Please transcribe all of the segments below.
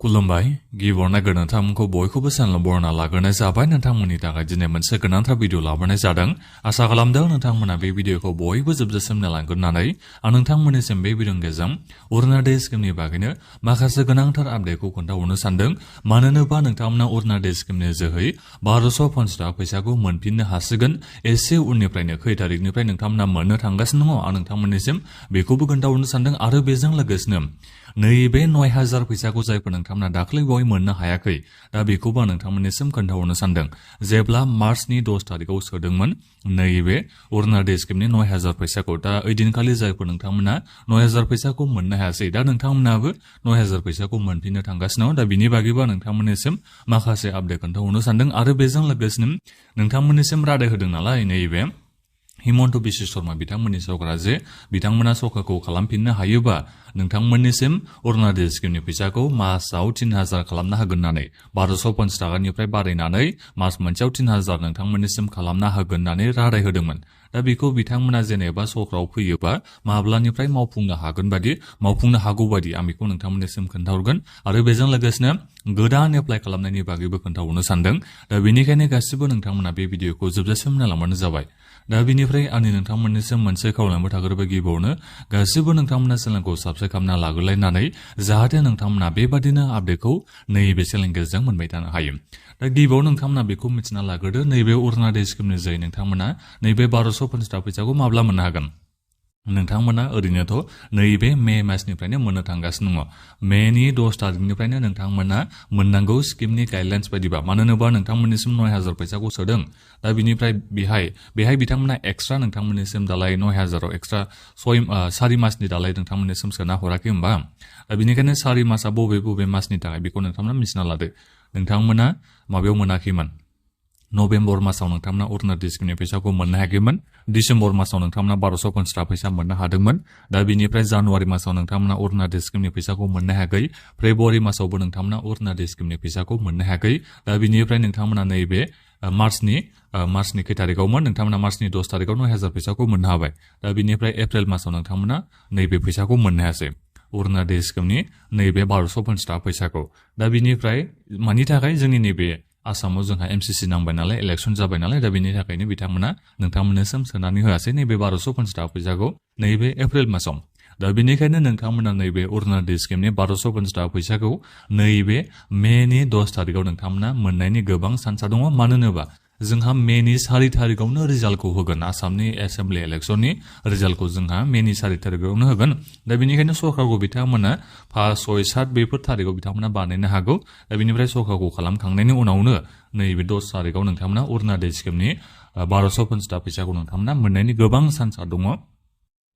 खुलुमबाय गिबियावनो नोंथांमोनखौ बयखौबो चेनेलाव बरायना लाग्रोनाय जाबाय। नोंथांमोननि थाखाय दिनै मोनसे गोनांथार भिडिअ लाबोनाय जादों। आसा खालामदों नोंथांमोना बे भिडिअखौ बयबो जोबजासिम नायलांगोन होननानै आं नोंथांमोननिसिम बे भिडिअनि गेजेरजों अरुनोदय स्किमनि बागैनो माखासे गोनांथार आपडेटखौ खोन्थाहरनो सानदों। मानोना नोंथांमोना अरुनोदय स्किमनि जोहै 1250 थाखा फैसाखौ मोनफिननो हासिगोन। एसे उननिफ्रायनो खै तारिखनिफ्राय नोंथांमोना मोननो थांगासिनो दङ आं नोंथांमोननिसिम बेखौबो खोन्थाहरनो सानदों। आरो बेजों लोगोसेनो नैबे 9000 फैसाखौ जायफोर नोंथांमोना दाख्लै बावै मोननो हायाखै दा बेखौबो आं नोंथांमोननिसिम खोन्थाहरनो सानदों। जेब्ला मार्चनि 10 तारिखआव सोदोंमोन नैबे अरुनोदय स्किमनि 9000 फैसाखौ, दा ओइदिनखालि जायफोर नोंथांमोना 9000 फैसाखौ मोननो हायासै दा नोंथांमोनाबो 9000 फैसाखौ मोनफिननो थांगासिनो दं। दा बिनि बागैबो नोंथांमोननिसिम माखासे आपडेट खोन्थाहरनो सानदों। आरो बेजों लोगोसेनो नोंथांमोननिसिम रादाय होदों नालाय नैबे हिमन्त बिश्व शर्मा बिथांमोननि सरकारा जे बिथांमोना सरकारखौ खालामफिननो हायोबा नोंथांमोननिसिम अरुनोदय स्किमनि फैसाखौ मासाव 3000 खालामना होगोन होननानै 1250 थाखानिफ्राय बारायनानै मास मोनसेयाव 3000 नोंथांमोननिसिम खालामना होगोन होननानै रादाय होदोंमोन। दा बेखौ बिथांमोना जेनेबा सरकाराव फैयोबा माब्लानिफ्राय मावफुंनो हागौ बायदि आं बेखौ नोंथांमोननिसिम खोन्थाहरगोन। आरो बेजों लोगोसेनो गोदान एप्लाइ खालामनायनि बागैबो खोन्थाहरनो सानदों। दा बेनिखायनो गासिबो नोंथांमोना बे भिडिअखौ जोबजासिम नायलांबानो जाबाय। दा बिनिफ्राय आंनि नोंथांमोननिसिम मोनसे खावलायनाय थाग्रोबाय गिबियावनो गासिबो नोंथांमोना चेनेलखौ साबस्क्राइब खालामना लाग्रोलायनानै जाहाथे नोंथांमोना बेबादिनो आपडेटखौ नैबे चेनेलनि गेजेरजों मोनबाय थानो हायो। दा गिबियाव नोंथांमोना बेखौ मिथिना लाग्रोदो नैबे अरुनोदय स्किमनि जै नोंथांमोना नैबे 1250 थाखा फैसाखौ माब्ला मोननो हागोन। नोंथांमोना ओरैनोथ' नैबे मे मासनिफ्रायनो मोननो थांगासिनो दङ। मेनि 10 तारिखनिफ्रायनो नोंथांमोना मोननांगौ स्किमनि गाइडलाइन्स बायदिबा, मानो होनोबा नोंथांमोननिसिम 9000 फैसाखौ सोदों। दा बिनिफ्राय बेहाय बिथांमोना एक्सट्रा नोंथांमोननिसिम दालाय 9000 आव एक्सट्रा 4 मासनि दालाय नोंथांमोननिसिम सोना हराखै होमबा। दा बिनिखायनो 4 मासआ बबे मासनि थाखाय बेखौ नोंथांमोना मिथिना लादो। नोंथांमोना माबायाव मोनाखैमोन, नभेम्बर मासाव नोंथांमोना अरुनोदय स्किमनि फैसाखौ मोननो हायाखैमोन। डिसेम्बर मासाव नोंथांमोना 1250 थाखा फैसा मोननो हादोंमोन। दा बिनिफ्राय जानुवारि मासाव नोंथांमोना अरुनोदय स्किमनि फैसाखौ मोननो हायाखै। फेब्रुवारि मासावबो नोंथांमोना अरुनोदय स्किमनि फैसाखौ मोननो हायाखै। दा बिनिफ्राय नोंथांमोना नैबे मार्चनि खै तारिखआवमोन नोंथांमोना मार्चनि 10 तारिखआव 9000 फैसाखौ मोननो हाबाय। दा बिनिफ्राय एप्रिल मासाव नोंथांमोना नैबे फैसाखौ मोननो हायासै अरुनोदय स्किमनि नैबे 1250 थाखा फैसाखौ। दा बिनिफ्राय मानि थाखाय जोंनि नैबे आसामाव जोंहा MCC नांबाय नालाय, इलेक्सन जाबाय नालाय, दा बेनि थाखायनो बिथांमोना नोंथांमोननिसिम सोनानै होआसै नैबे 1250 थाखा फैसाखौ नैबे एप्रिल मासाव। दा बेनिखायनो नोंथांमोना नैबे अरुनोदय स्किमनि 1250 थाखा फैसाखौ नैबे मेनि 10 तारिखआव नोंथांमोना मोननायनि गोबां चान्सआ दङ। मानो होनोबा जोंहा मेनि 4 तारिखआवनो रिजाल्टखौ होगोन। आसामनि एसेम्बलि इलेक्सननि रिजाल्टखौ जोंहा मेनि 4 तारिखआवनो होगोन। दा बेनिखायनो सरकारखौ बिथांमोना 5, 6, 7 बेफोर तारिखआव बिथांमोना बानायनो हागौ। दा बेनिफ्राय सरकारखौ खालामखांनायनि उनावनो नैबे 10 तारिखआव नोंथांमोना अरुनोदय स्किमनि 1250 थाखा फैसाखौ नोंथांमोना मोननायनि गोबां चान्सआ दङ।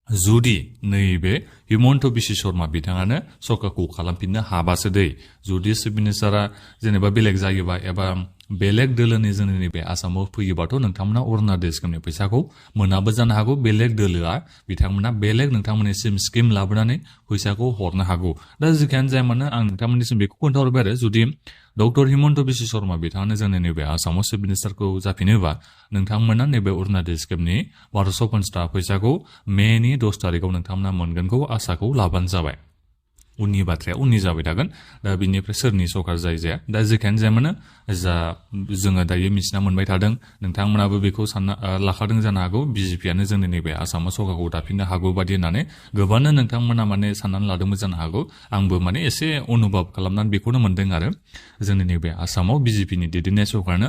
जुदि नैबे हिमन्त बिश्व शर्मा बिथाङानो सरकारखौ खालामफिननो हाबासो दै। जुदि चिफ मिनिस्टारा जेनेबा बेलेग जायोबा एबा बेलेग दोलोनि जोंनि नैबे आसामाव फैयोबाथ' नोंथांमोना अरुनोदय स्किमनि फैसाखौ मोनाबो जानो हागौ। बेलेग दोलोआ बिथांमोना बेलेग नोंथांमोननिसिम स्किम लाबोनानै फैसाखौ हरनो हागौ। दा जिखियानो जाया मानो आं नोंथांमोननिसिम बेखौ खोन्थाहरबाय आरो जुदि डक्टर हिमन्त बिश्व शर्मा बिथाङानो जोंनि नैबे आसामाव चिफ मिनिस्टारखौ जाफिनोबा नोंथांमोना नैबे अरुनोदय स्किमनि 1250 थाखा फैसाखौ मेनि 10 तारिखआव नोंथांमोना मोनगोनखौ आसाखौ लाबानो जाबाय। उननि बाथ्राया उननि जाबाय थागोन। दा बिनिफ्राय सोरनि सरकार जाया दा जेखियानो जाया मानो जा जोङो दायो मिथिना मोनबाय थादों। नोंथांमोनाबो बेखौ सानना लाखादों जानो हागौ बिजेपियानो जोंनि नैबे आसामाव सरकारखौ दाफिननो हागौ बादि होननानै गोबांनो नोंथांमोना माने साननानै लादोंमोन जानो हागौ। आंबो माने एसे अनुभब खालामनानै बेखौनो मोनदों आरो जोंनि नैबे आसामाव बिजेपिनि दैदेननाय सरकारनो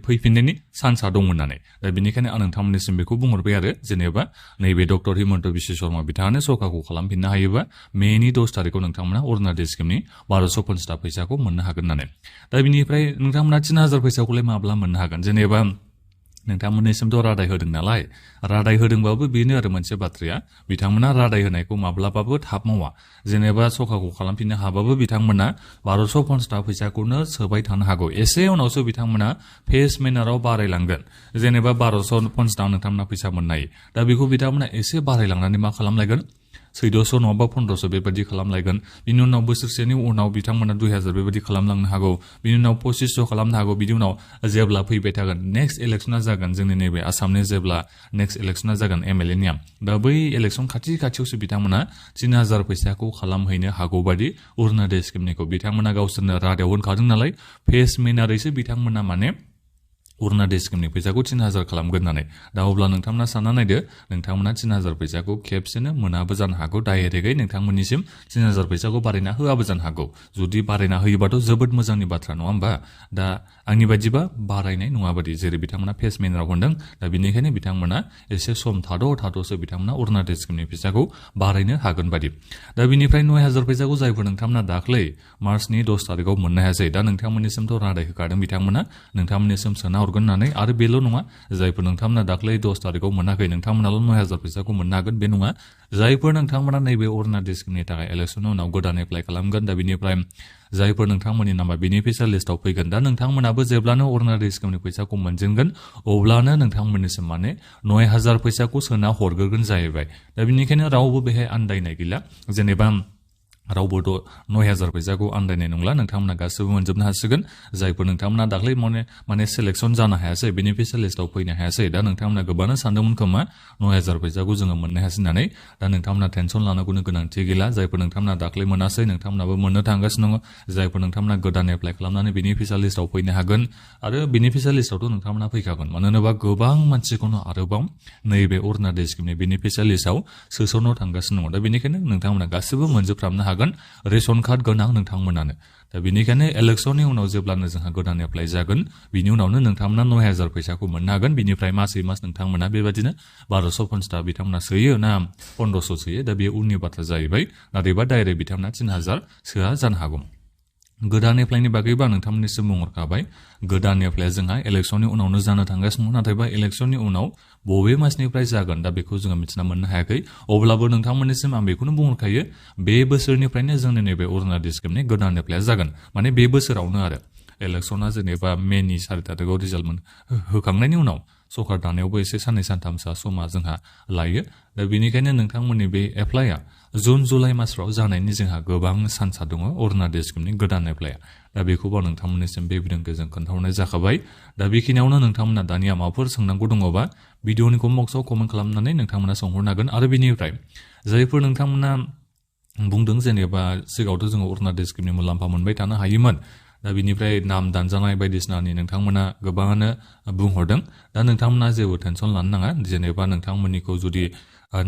फैफिननायनि चान्सआ दं होननानै। दा बेनिखायनो आं नोंथांमोननिसिम बेखौ बुंहरबाय आरो जेनेबा नैबे डक्टर हिमन्त बिश्व शर्मा बिथाङानो सरकारखौ खालामफिननो हायोबा मेनि 10 तारिखआव नोंथांमोना अरुनोदय स्किमनि 1250 थाखा फैसाखौ मोननो हागोन होननानै। दा बिनिफ्राय नोंथांमोना 3000 फैसाखौलाय माब्ला मोननो हागोन। जेनेबा नोंथांमोननिसिमथ' रादाय होदों नालाय, रादाय होदोंबाबो बेनो आरो मोनसे बाथ्राया बिथांमोना रादाय होनायखौ माब्लाबाबो थाब मावा। जेनेबा सरकारखौ खालामफिननो हाबाबो बिथांमोना 1250 थाखा फैसाखौनो सोबाय थानो हागौ। एसे उनावसो बिथांमोना फेस मेनाराव बारायलांगोन। जेनेबा 1250 नोंथांमोना फैसा मोननो हायो। दा बेखौ बिथांमोना एसे बारायलांनानै मा खालामलायगोन 1400 नङाबा 1500 बेबायदि खालामलायगोन बिनि उनाव बोसोरसेनि उनाव बिथांमोना 2000 बेबायदि खालामलांनो हागौ बिनि उनाव 2500 खालामनो हागौ बिनि उनाव जेब्ला फैबाय थागोन नेक्स्ट इलेक्सना जागोन जोंनि नैबे आसामनि जेब्ला नेक्स्ट इलेक्सना जागोन एमएलए निया दा बै इलेक्सन खाथियावसो बिथांमोना 3000 फैसाखौ खालामहैनो हागौ बादि अरुणोदय स्किमनिखौ बिथांमोना गावसोरनो रादायाव होनखादों नालाय फेस मेनारैसो बिथांमोना माने अरुणोदय स्किमनि फैसाखौ 3000 खालामगोन होननानै दा अब्ला नोंथांमोना सानना नायदो नोंथांमोना 3000 फैसाखौ खेबसेनो मोनाबो जानो हागौ डाइरेक्टयै नोंथांमोननिसिम 3000 फैसाखौ बारायना होआबो जानो हागौ जुदि बारायना होयोबाथ' जोबोद मोजांनि बाथ्रा नङा होमबा दा आंनि बायदिबा बारायनाय नङा बादि जेरै बिथांमोना फेस मेनाराव होनदों दा बेनिखायनो बिथांमोना एसे सम थाद'सो बिथांमोना अरुणोदय स्किमनि फैसाखौ बारायनो हागोन बादि दा बिनिफ्राय 9000 फैसाखौ जायफोर नोंथांमोना दाख्लै मार्चनि 10 तारिखआव मोननो हायासै दा नोंथांमोननिसिमथ' रादाय होखादों बिथांमोना नोंथांमोननिसिम सोना हरगोन होननानै आरो बेल' नङा जायफोर नोंथांमोना दाख्लै 10 तारिखआव मोनाखै नोंथांमोनाल' 9000 फैसाखौ मोननो हागोन बे नङा जायफोर नोंथांमोना नैबे अरुणोदय स्किमनि थाखाय इलेक्सननि उनाव गोदान एप्लाइ खालामगोन दा बिनिफ्राय जायफोर नोंथांमोननि नामा बेनिफिसियेल लिस्टआव फैगोन दा नोंथांमोनाबो जेब्लानो अरुणोदय स्किमनि फैसाखौ मोनजेनगोन अब्लानो नोंथांमोननिसिम माने 9000 फैसाखौ सोना हरग्रोगोन जाहैबाय दा बेनिखायनो रावबो बेहाय आन्दायनाय गैला जेनेबा रावबो 9000 फैसाखौ आन्दायनाय नंला नोंथांमोना गासिबो मोनजोबनो हासिगोन जायफोर नोंथांमोना दाख्लै माने सिलेक्सन जानो हायासै बेनिफिसियेल लिस्टआव फैनो हायासै दा नोंथांमोना गोबानो सानदोंमोन खोमा 9000 फैसाखौ जोङो मोननो हायासै होननानै दा नोंथांमोना टेनसन लानांगौनि गोनांथि गैला जायफोर नोंथांमोना दाख्लै मोनासै नोंथांमोनाबो मोननो थांगासिनो दङ जायफोर नोंथांमोना गोदान एप्लाइ खालामनानै बेनिफिसियेल लिस्टआव फैनो हागोन आरो बेनिफिसियेल लिस्टआवथ' नोंथांमोना फैखागोन मानो होनोबा गोबां मानसिखौनो आरोबाव नैबे अरुणोदय स्किमनि बेनिफिसियेल लिस्टआव सोसननो थांगासिनो दङ दा बेनिखायनो नोंथांमोना गासिबो मोनजोबफ्रामनो हागोन रेशन कार्ड गोनां नोंथांमोनानो दा बेनिखायनो इलेक्सननि उनाव जेब्लानो जोंहा गोदान एप्लाइ जागोन बिनि उनावनो नोंथांमोना 9000 फैसाखौ मोननो हागोन बिनिफ्राय मासै मास नोंथांमोना बेबादिनो 1250 बिथांमोना सोयो ना 1500 सोयो दा बे उननि बाथ्रा जाहैबाय नाथायबा डाइरेक्ट बिथांमोना 3000 सोआ जानो हागौ गोदान एप्लाइनि बागैबो आं नोंथांमोननिसिम बुंहरखाबाय गोदान एप्लाइया जोंहा इलेक्सननि उनावनो जानो थांगासिनो नाथायबा इलेक्सननि उनाव बबे मासनिफ्राय जागोन दा बेखौ जोङो मिथिना मोननो हायाखै अब्लाबो नोंथांमोननिसिम आं बेखौनो बुंहरखायो बे बोसोरनिफ्रायनो जोंनि नैबे अरुणोदय स्किमनि गोदान एप्लाइया जागोन माने बे बोसोरावनो आरो इलेक्सना जेनेबा मेनि 4 तारिखआव रिजाल्ट होखांनायनि उनाव सरकार दानायावबो एसे साननै सानथामसोआ समा जोंहा लायो दा बेनिखायनो नोंथांमोननि बे एप्लाइया जुन जुलाइ मासफ्राव जानायनि जोंहा गोबां चान्सआ दङ अरुणोदय स्किमनि गोदान एप्लाइया दा बेखौबो नोंथांमोननिसिम बे भिडिअखौ जों खोन्थाहरनाय जाखाबाय दा बेखिनियावनो नोंथांमोना दानिया माबाफोर सोंनांगौ दङबा भिडिअनि कमेन्ट बक्सआव कमेन्ट खालामनानै नोंथांमोना सोंहरनो हागोन आरो बेनिफ्राय जायफोर नोंथांमोना बुंदों जेनेबा सिगाङावथ' जोङो अरुणोदय स्किमनि मुलाम्फा मोनबाय थानो हायोमोन दा बिनिफ्राय नाम दानजानाय बायदिसिनानि नोंथांमोना गोबाङानो बुंहरदों दा नोंथांमोना जेबो टेनसन लानो नाङा जेनेबा नोंथांमोननिखौ जुदि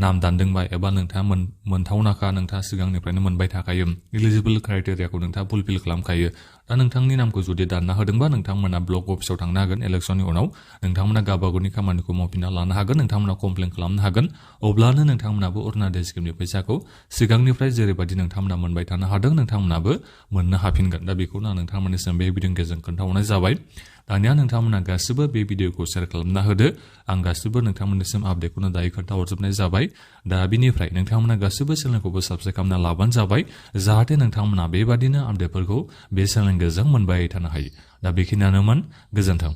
नाम दानदोंबा एबा नोंथाङा मोनथावनाखा नोंथाङा सिगांनिफ्रायनो मोनबाय थाखायो इलिजिबल क्राइटेरियाखौ नोंथाङा फुलफिल खालामखायो दा नोंथांनि नामखौ जुदि दानना होदोंबा नोंथांमोना ब्लक अफिसाव थांनो हागोन इलेक्सननि उनाव नोंथांमोना गावबागावनि खामानिखौ मावफिनना लानो हागोन नोंथांमोना कमप्लेन खालामनो हागोन अब्लानो नोंथांमोनाबो अरुणोदय स्किमनि फैसाखौ सिगांनिफ्राय जेरैबायदि नोंथांमोना मोनबाय थानो हादों नोंथांमोनाबो मोननो हाफिनगोन दा बेखौनो आं नोंथांमोननिसिम बे भिडिअनि गेजेरजों खोन्थाहरनाय जाबाय दानिया नोंथांमोना गासिबो बे भिडिअखौ शेयार खालामना होदो आं गासिबो नोंथांमोननिसिम आपडेटखौनो दायो खोन्थाहरजोबनाय जाबाय दा बिनिफ्राय नोंथांमोना गासिबो चेनेलखौबो साबस्क्राइब खालामना लाबानो जाबाय जाहाथे नोंथांमोना बेबादिनो आपडेटफोरखौ बे चेनेलनि गेजेरजों मोनबाय थानो हायो दा बेखिनियानोमोन गोजोन्थों